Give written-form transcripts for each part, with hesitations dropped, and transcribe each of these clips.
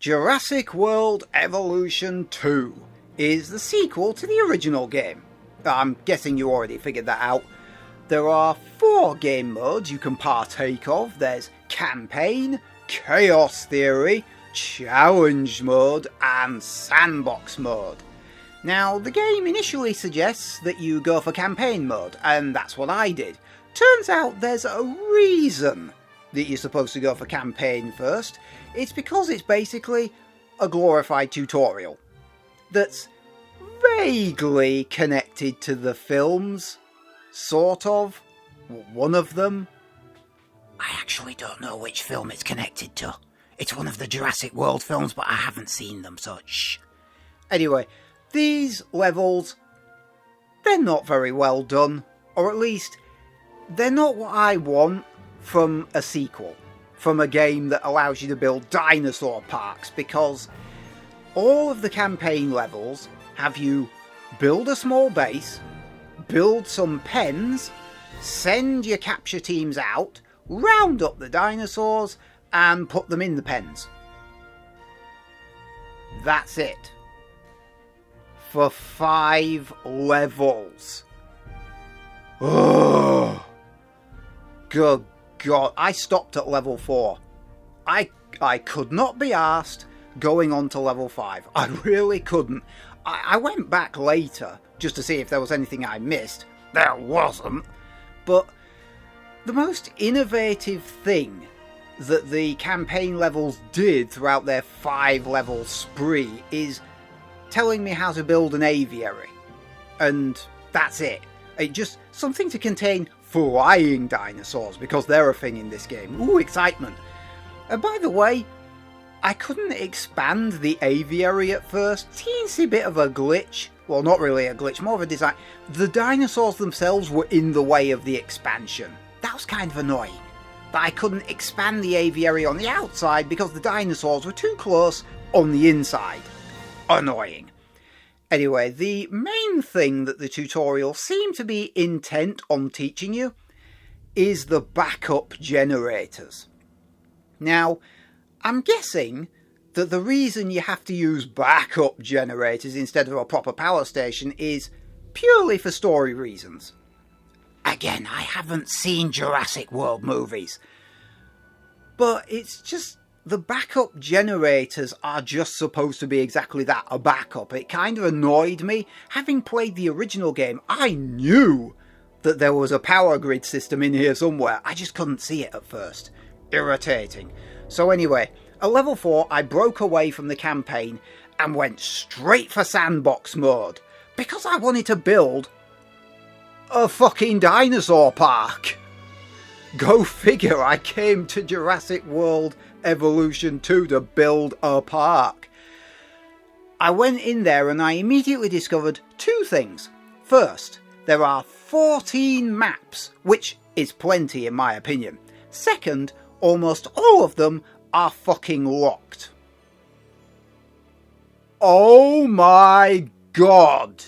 Jurassic World Evolution 2 is the sequel to the original game. I'm guessing you already figured that out. There are 4 game modes you can partake of. There's Campaign, Chaos Theory, Challenge Mode, and Sandbox Mode. Now, the game initially suggests that you go for Campaign Mode, and that's what I did. Turns out there's a reason that you're supposed to go for Campaign first. It's because it's basically a glorified tutorial that's vaguely connected to the films, sort of, one of them. I actually don't know which film it's connected to. It's one of the Jurassic World films, but I haven't seen them, so shh. Anyway, these levels, they're not very well done, or at least, they're not what I want from a sequel, from a game that allows you to build dinosaur parks, because all of the campaign levels have you build a small base, build some pens, send your capture teams out, round up the dinosaurs, and put them in the pens. That's it. For 5 levels. Oh, good God, I stopped at level 4. I could not be arsed going on to level 5. I really couldn't. I went back later just to see if there was anything I missed. There wasn't. But the most innovative thing that the campaign levels did throughout their 5-level spree is telling me how to build an aviary. And that's it. It just something to contain flying dinosaurs, because they're a thing in this game. Ooh, excitement. And by the way, I couldn't expand the aviary at first. Teensy bit of a glitch. Well, not really a glitch, more of a design. The dinosaurs themselves were in the way of the expansion. That was kind of annoying. But I couldn't expand the aviary on the outside because the dinosaurs were too close on the inside. Annoying. Anyway, the main thing that the tutorial seemed to be intent on teaching you is the backup generators. Now, I'm guessing that the reason you have to use backup generators instead of a proper power station is purely for story reasons. Again, I haven't seen Jurassic World movies, but it's just the backup generators are just supposed to be exactly that, a backup. It kind of annoyed me. Having played the original game, I knew that there was a power grid system in here somewhere. I just couldn't see it at first. Irritating. So anyway, at level 4, I broke away from the campaign and went straight for sandbox mode, because I wanted to build a fucking dinosaur park. Go figure, I came to Jurassic World Evolution 2 to build a park. I went in there and I immediately discovered 2 things. First, there are 14 maps, which is plenty in my opinion. Second, almost all of them are fucking locked. Oh my God!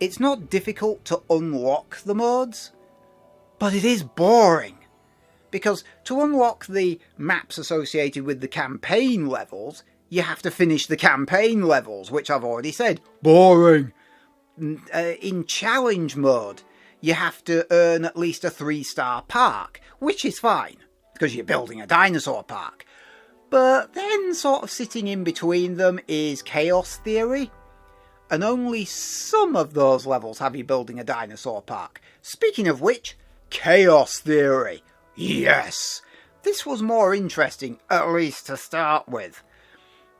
It's not difficult to unlock the modes, but it is boring. Because to unlock the maps associated with the campaign levels, you have to finish the campaign levels, which I've already said. Boring. In challenge mode, you have to earn at least a 3-star park, which is fine, because you're building a dinosaur park. But then sort of sitting in between them is Chaos Theory, and only some of those levels have you building a dinosaur park. Speaking of which, Chaos Theory. Yes! This was more interesting, at least to start with.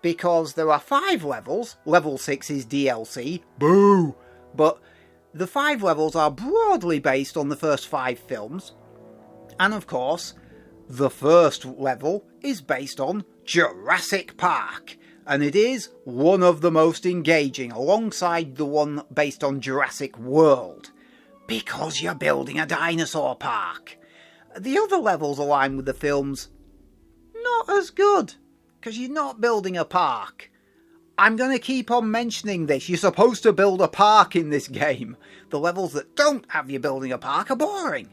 Because there are 5 levels, level 6 is DLC, boo! But the 5 levels are broadly based on the first 5 films. And of course, the first level is based on Jurassic Park. And it is one of the most engaging, alongside the one based on Jurassic World. Because you're building a dinosaur park. The other levels align with the films, not as good, because you're not building a park. I'm going to keep on mentioning this. You're supposed to build a park in this game. The levels that don't have you building a park are boring.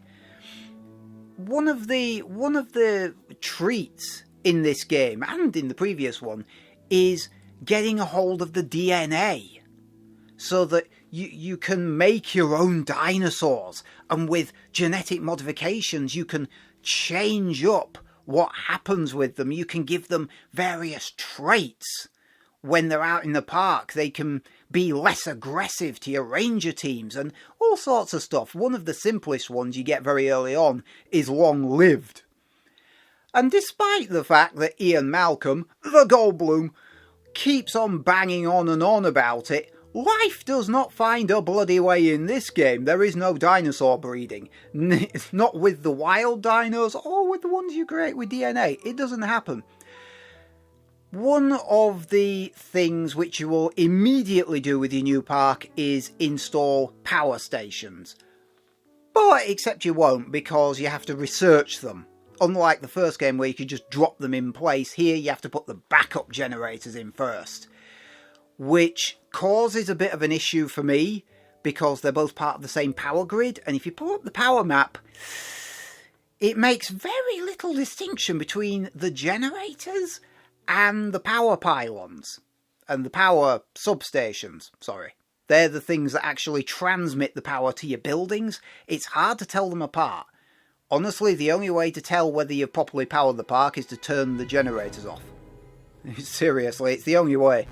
One of the treats in this game and in the previous one is getting a hold of the DNA so that you can make your own dinosaurs, and with genetic modifications you can change up what happens with them. You can give them various traits. When they're out in the park, they can be less aggressive to your ranger teams and all sorts of stuff. One of the simplest ones you get very early on is long-lived. And despite the fact that Ian Malcolm, the Goldblum, keeps on banging on and on about it, life does not find a bloody way in this game. There is no dinosaur breeding. Not with the wild dinos or with the ones you create with DNA. It doesn't happen. One of the things which you will immediately do with your new park is install power stations. But except you won't, because you have to research them. Unlike the first game where you could just drop them in place, here you have to put the backup generators in first. Which causes a bit of an issue for me, because they're both part of the same power grid. And if you pull up the power map, it makes very little distinction between the generators and the power pylons, and the power substations, sorry. They're the things that actually transmit the power to your buildings. It's hard to tell them apart. Honestly, the only way to tell whether you've properly powered the park is to turn the generators off. Seriously, it's the only way.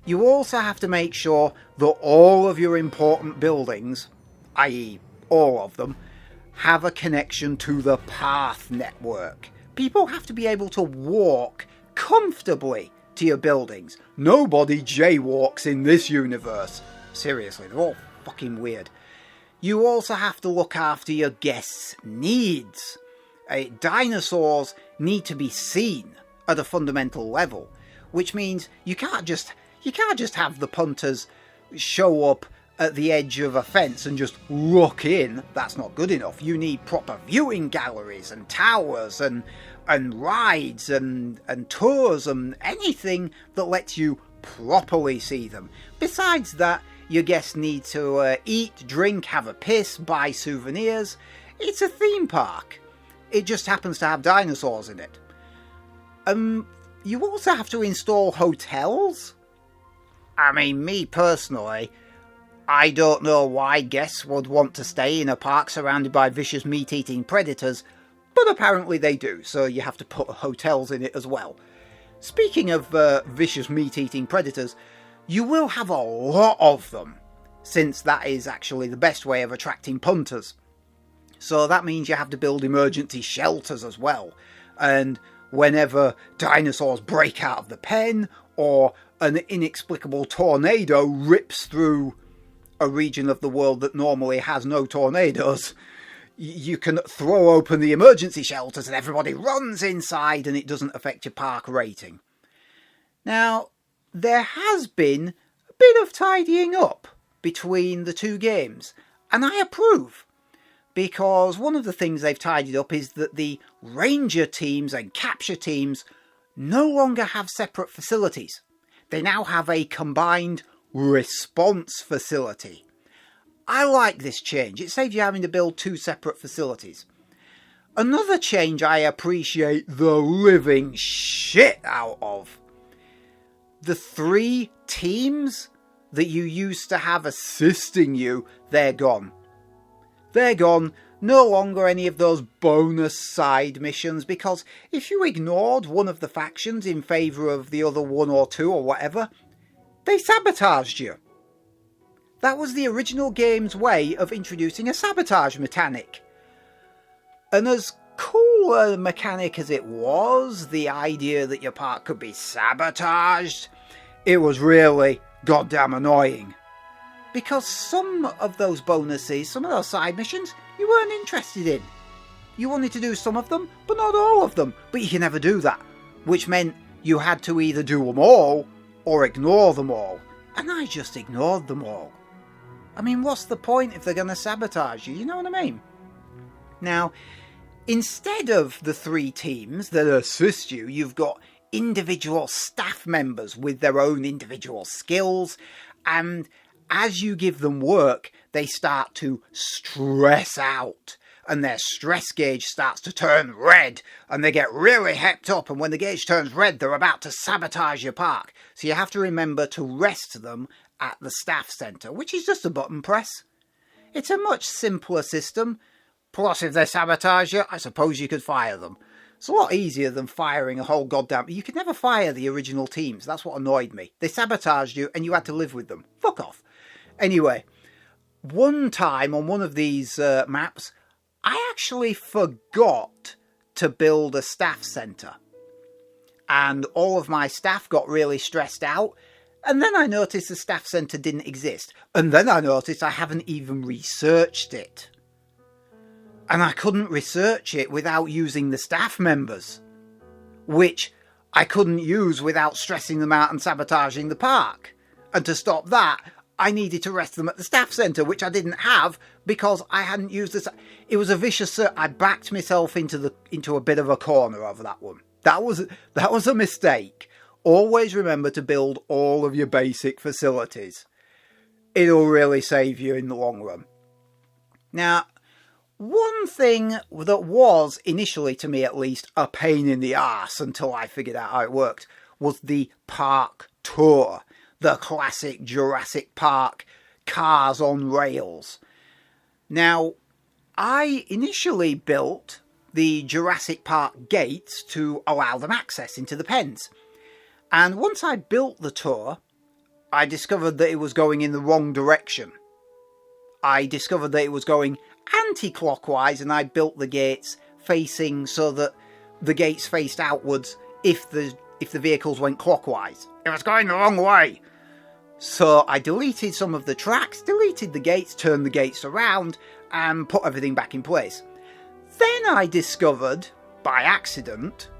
You also have to make sure that all of your important buildings, i.e. all of them, have a connection to the path network. People have to be able to walk comfortably to your buildings. Nobody jaywalks in this universe. Seriously, they're all fucking weird. You also have to look after your guests' needs. Dinosaurs need to be seen at a fundamental level, which means you can't just have the punters show up at the edge of a fence and just look in. That's not good enough. You need proper viewing galleries and towers and rides and tours and anything that lets you properly see them. Besides that, your guests need to eat, drink, have a piss, buy souvenirs. It's a theme park. It just happens to have dinosaurs in it. You also have to install hotels. I mean, me personally, I don't know why guests would want to stay in a park surrounded by vicious meat-eating predators, but apparently they do, so you have to put hotels in it as well. Speaking of vicious meat-eating predators, you will have a lot of them, since that is actually the best way of attracting punters. So that means you have to build emergency shelters as well, and whenever dinosaurs break out of the pen, or an inexplicable tornado rips through a region of the world that normally has no tornadoes, you can throw open the emergency shelters and everybody runs inside and it doesn't affect your park rating. Now, there has been a bit of tidying up between the two games, and I approve, because one of the things they've tidied up is that the ranger teams and capture teams no longer have separate facilities. They now have a combined response facility. I like this change. It saves you having to build two separate facilities. Another change I appreciate the living shit out of. The 3 teams that you used to have assisting you, they're gone. They're gone. No longer any of those bonus side missions, because if you ignored one of the factions in favour of the other 1 or 2 or whatever, they sabotaged you. That was the original game's way of introducing a sabotage mechanic. And as cool a mechanic as it was, the idea that your park could be sabotaged, it was really goddamn annoying. Because some of those bonuses, some of those side missions, you weren't interested in. You wanted to do some of them, but not all of them. But you can never do that. Which meant you had to either do them all, or ignore them all. And I just ignored them all. I mean, what's the point if they're going to sabotage you? You know what I mean? Now, instead of the 3 teams that assist you, you've got individual staff members with their own individual skills, and as you give them work, they start to stress out and their stress gauge starts to turn red and they get really hepped up, and when the gauge turns red they're about to sabotage your park. So you have to remember to rest them at the staff centre, which is just a button press. It's a much simpler system. Plus, if they sabotage you, I suppose you could fire them. It's a lot easier than firing a whole goddamn... You could never fire the original teams. That's what annoyed me. They sabotaged you and you had to live with them. Fuck off. Anyway, one time on one of these maps, I actually forgot to build a staff centre. And all of my staff got really stressed out. And then I noticed the staff centre didn't exist. And then I noticed I haven't even researched it. And I couldn't research it without using the staff members, which I couldn't use without stressing them out and sabotaging the park. And to stop that, I needed to rest them at the staff centre, which I didn't have because I hadn't used the... It was a vicious... I backed myself into a bit of a corner over that one. That was a mistake. Always remember to build all of your basic facilities. It'll really save you in the long run. Now, one thing that was, initially to me at least, a pain in the arse until I figured out how it worked, was the park tour. The classic Jurassic Park cars on rails. Now, I initially built the Jurassic Park gates to allow them access into the pens. And once I built the tour, I discovered that it was going in the wrong direction. I discovered that it was going anti-clockwise, and I built the gates facing so that the gates faced outwards if the vehicles went clockwise. It was going the wrong way. So I deleted some of the tracks, deleted the gates, turned the gates around, and put everything back in place. Then I discovered, by accident,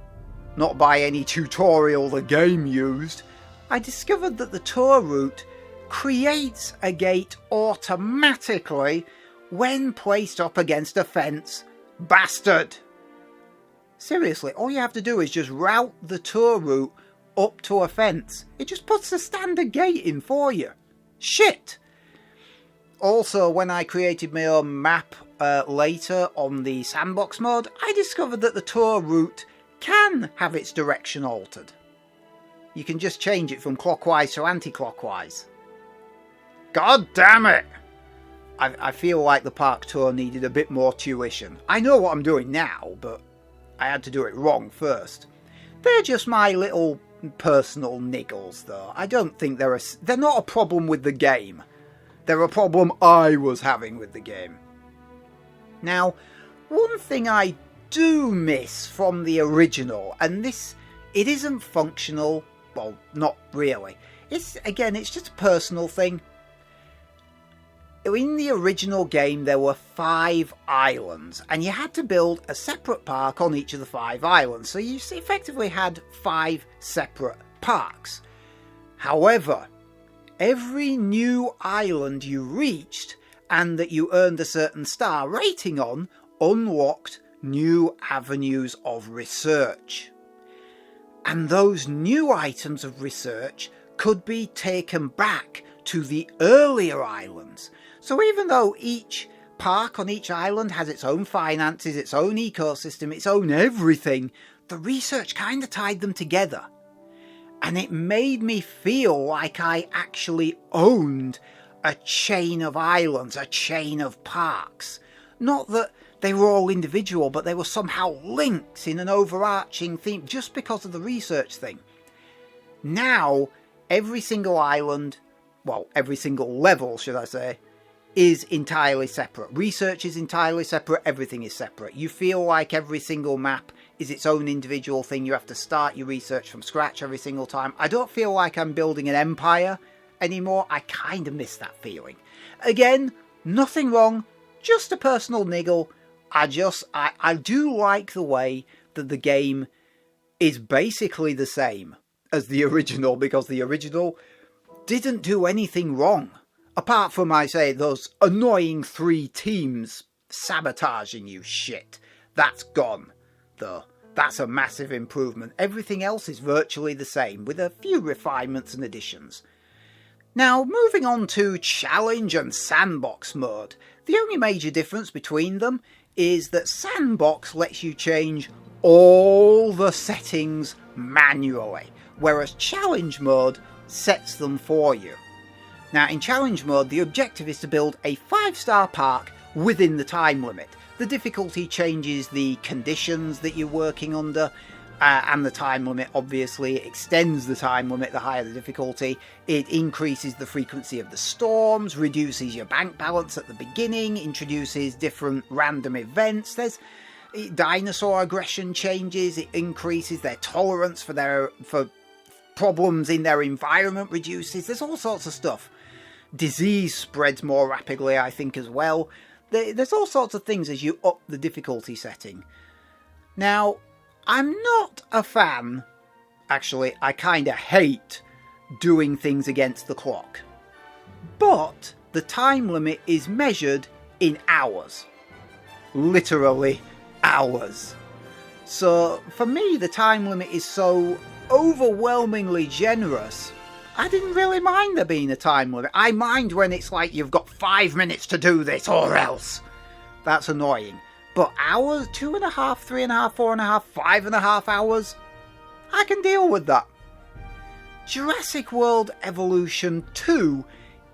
not by any tutorial the game used, I discovered that the tour route creates a gate automatically when placed up against a fence. Bastard! Seriously, all you have to do is just route the tour route up to a fence. It just puts the standard gate in for you. Shit! Also, when I created my own map later on the sandbox mode, I discovered that the tour route can have its direction altered. You can just change it from clockwise to anti-clockwise. God damn it! I feel like the park tour needed a bit more tuition. I know what I'm doing now, but I had to do it wrong first. They're just my little personal niggles, though. I don't think they're not a problem with the game. They're a problem I was having with the game. Now, one thing I do miss from the original, and this, it isn't functional, well, not really. It's just a personal thing. In the original game, there were 5 islands, and you had to build a separate park on each of the 5 islands, so you effectively had 5 separate parks. However, every new island you reached, and that you earned a certain star rating on, unlocked new avenues of research. And those new items of research could be taken back to the earlier islands. So even though each park on each island has its own finances, its own ecosystem, its own everything, the research kind of tied them together. And it made me feel like I actually owned a chain of islands, a chain of parks. Not that they were all individual, but they were somehow linked in an overarching theme just because of the research thing. Now, every single island, well, every single level, should I say, is entirely separate. Research is entirely separate, everything is separate. You feel like every single map is its own individual thing. You have to start your research from scratch every single time. I don't feel like I'm building an empire anymore. I kind of miss that feeling. Again, nothing wrong, just a personal niggle. I do like the way that the game is basically the same as the original, because the original didn't do anything wrong. Apart from, I say, those annoying 3 teams sabotaging you shit. That's gone, though. That's a massive improvement. Everything else is virtually the same, with a few refinements and additions. Now, moving on to challenge and sandbox mode. The only major difference between them is that Sandbox lets you change all the settings manually, whereas Challenge Mode sets them for you. Now, in Challenge Mode, the objective is to build a 5-star park within the time limit. The difficulty changes the conditions that you're working under, and the time limit obviously extends the time limit the higher the difficulty. It increases the frequency of the storms, reduces your bank balance at the beginning, introduces different random events. There's dinosaur aggression changes, it increases their tolerance for problems in their environment, reduces. There's all sorts of stuff. Disease spreads more rapidly, I think, as well. There's all sorts of things as you up the difficulty setting. Now, I'm not a fan, actually, I kind of hate doing things against the clock. But the time limit is measured in hours. Literally hours. So, for me, the time limit is so overwhelmingly generous, I didn't really mind there being a time limit. I mind when it's like, you've got 5 minutes to do this or else. That's annoying. But hours, 2.5, 3.5, 4.5, 5.5 hours, I can deal with that. Jurassic World Evolution 2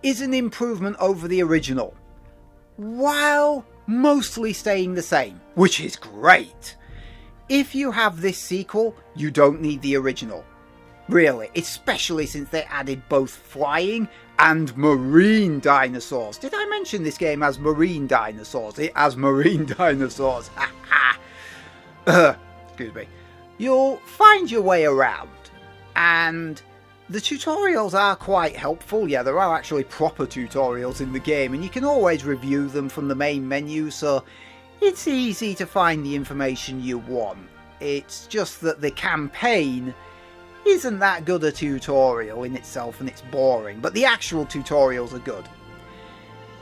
is an improvement over the original, while mostly staying the same, which is great. If you have this sequel, you don't need the original. Really, especially since they added both flying and marine dinosaurs. Did I mention this game has marine dinosaurs? It has marine dinosaurs. Excuse me. You'll find your way around, and the tutorials are quite helpful. Yeah, there are actually proper tutorials in the game, and you can always review them from the main menu, so it's easy to find the information you want. It's just that the campaign isn't that good a tutorial in itself, and it's boring, but the actual tutorials are good.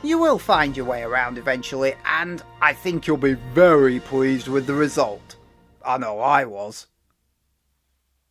You will find your way around eventually, and I think you'll be very pleased with the result. I know I was.